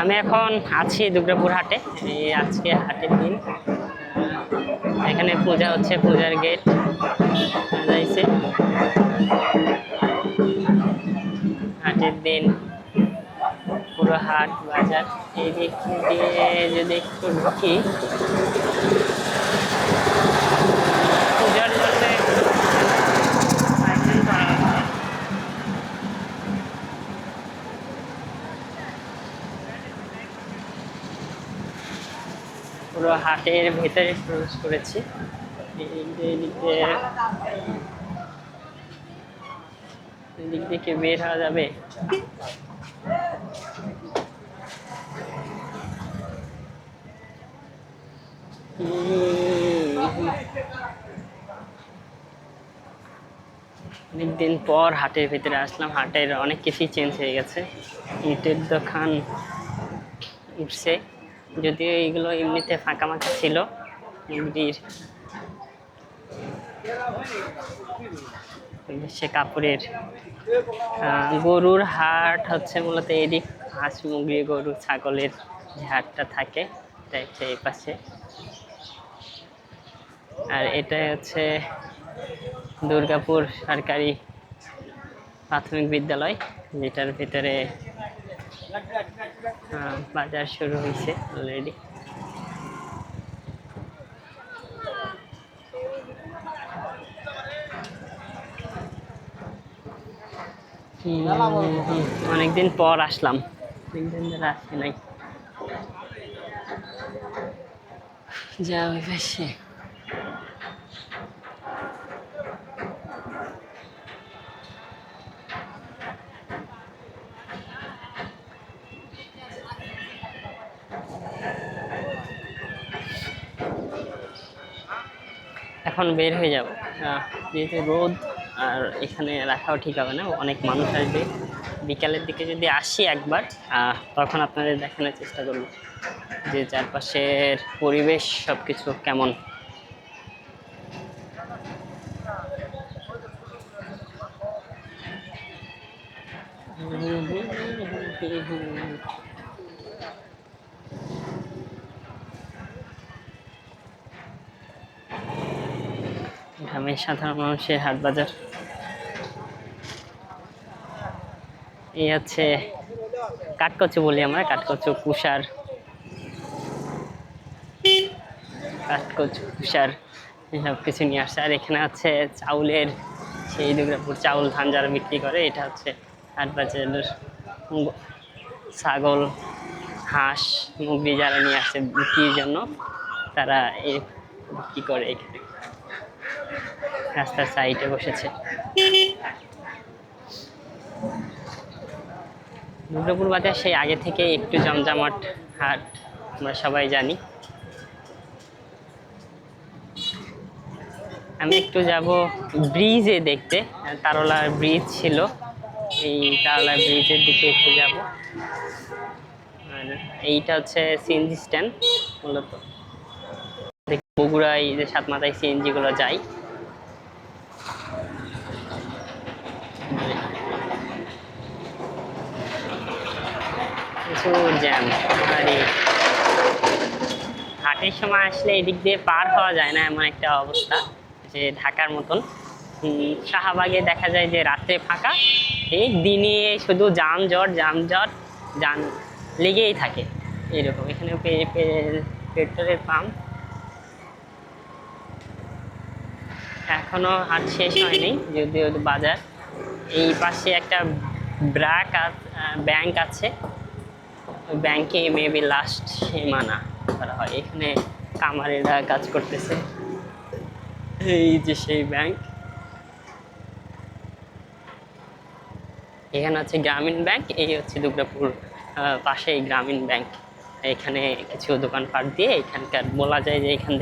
আমি এখন আছি দুর্গাপুর হাটে। এই আজকে হাটের দিন, এখানে পূজা হচ্ছে, পূজার গেট যাইছে। হাটের দিন পুরো হাট বাজার। এই দিক দিয়ে যদি একটু ঢুকি, পূজার জন্য পুরো হাটের ভেতরে প্রবেশ করেছি। এদিক থেকে বের হওয়া যাবে। অনেকদিন পর হাটের ভিতরে আসলাম। হাটের অনেক কিছুই চেঞ্জ হয়ে গেছে। ইটের দোকান উঠছে, যদিও এইগুলো এমনিতে ফাঁকা মাখা ছিল। সে কাপড়ের গরুর হাট হচ্ছে মূলত এদিক। হাঁস মুরগি গরু ছাগলের যে হাটটা থাকে এটা হচ্ছে এই পাশে। আর এটা হচ্ছে দুর্গাপুর সরকারি প্রাথমিক বিদ্যালয়, যেটার ভিতরে বাজার শুরু হয়েছে অলরেডি। অনেকদিন পর আসলাম, অনেকদিন ধরে আসি নাই। যা ওই পাশে এখন বের হয়ে যাব, যেহেতু রোদ, আর এখানে রাখাও ঠিক হবে না, অনেক মানুষ আসবে। বিকালের দিকে যদি আসি একবার, তখন আপনাদের দেখানোর চেষ্টা করব যে চারপাশের পরিবেশ সবকিছু কেমন। গ্রামের সাধারণ মানুষের হাট বাজার। এই হচ্ছে কাঠকচু বলি আমরা, কাঠকচু কুষার, কাঠকচু কুষার এসব কিছু নিয়ে আসছে। আর এখানে আছে চাউলের, সেই দুর্গাপুর চাউল ধান যারা বিক্রি করে। এটা হচ্ছে হাট বাজারের ছাগল হাঁস মুরগি যারা নিয়ে আসছে বিক্রির জন্য, তারা এই বিক্রি করে। এখানে রাস্তার সাইডে বসেছে। দুর্গাপুর বাজার সেই আগে থেকে একটু জমজমাট হাট, আমরা সবাই জানি। আমি একটু যাব ব্রিজে দেখতে, তারলা ব্রিজ ছিল, এই তারলা ব্রিজের দিকে একটু যাব। আর এইটা হচ্ছে সিএনজি স্ট্যান্ড মূলত। বগুড়ায় যে সাতমাথায় সিএনজি গুলো যায়। প্রচুর জ্যাম। আর হাটের সময় আসলে এদিক দিয়ে পার হওয়া যায় না, এমন একটা অবস্থা যে ঢাকার মতন। শাহবাগে দেখা যায় যে রাত্রে ফাঁকা, এই দিনে শুধু যানজট যানজট যান লেগেই থাকে এরকম। এখানে পেট্রোলের পাম্প, এখনো হাট শেষ হয়নি যদিও বাজার। এই পাশে একটা ব্যাংক আছে, ব্যাংকে মেবি লাস্ট সীমানা করা হয়। এখানে কামারেরা কাজ করতেছে। এই যে সেই ব্যাংক, এখানে হচ্ছে গ্রামীণ ব্যাংক। এই হচ্ছে দুর্গাপুর পাশেই গ্রামীণ ব্যাংক। এখানে কিছু দোকানপাট দিয়ে এখানকার বলা যায় যে এখান